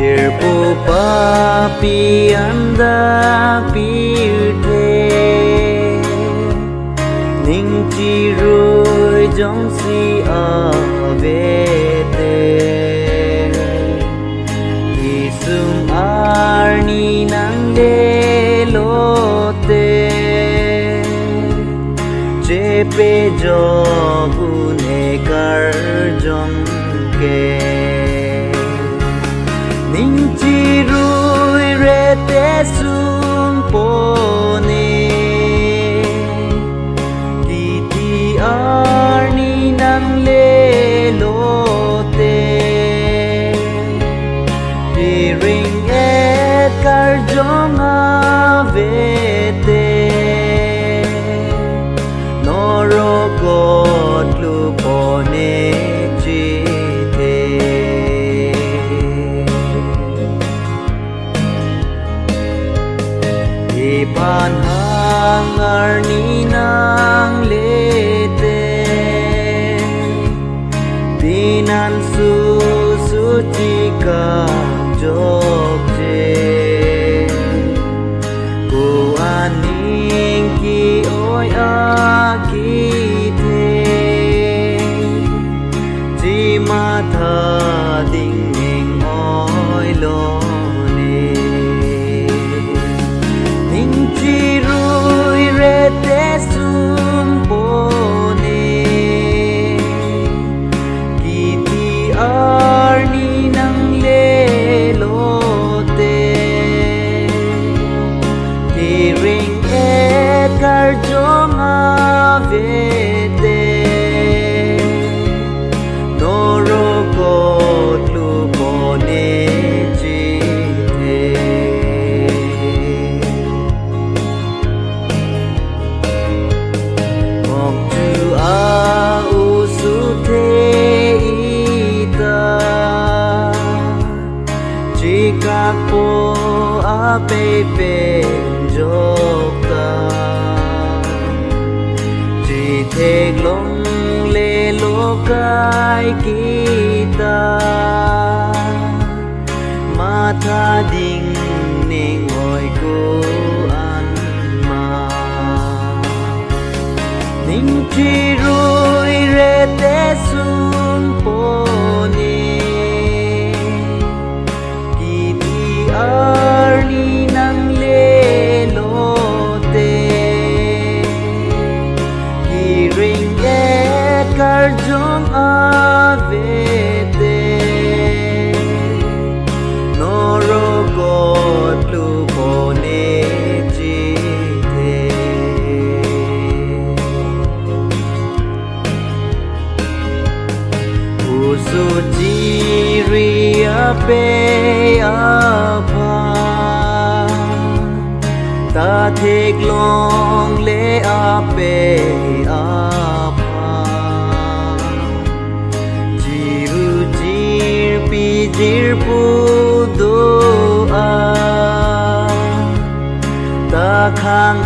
Jirpu papi anda pirte Ning chi rui jong si avete Isum arni nang le lote Chepe jogune kar jong ke Ning chi rui re te sum pone Kiti arni nang le lote Di ring et kar jong avete Noro god lu pone Ipan hangar ni nang lete Binan suci ka jokje Ku aning ki oi akite Ji mata ding ning oi lo Te sum pone Kiti arni nang le lote Ti ring et kar jong avete Noro kot lu pone Chikak po ape penjok ta Chitek long le lokai kita Mata ding ning oi ku an ma Ning chi rui re te sum pone Arni nang le lote Ki ring et kar jong avete Noro god lu pone jite Usu jiri ape Ta thek long le ape apa Jiru jir pi jir pu do a Ta khang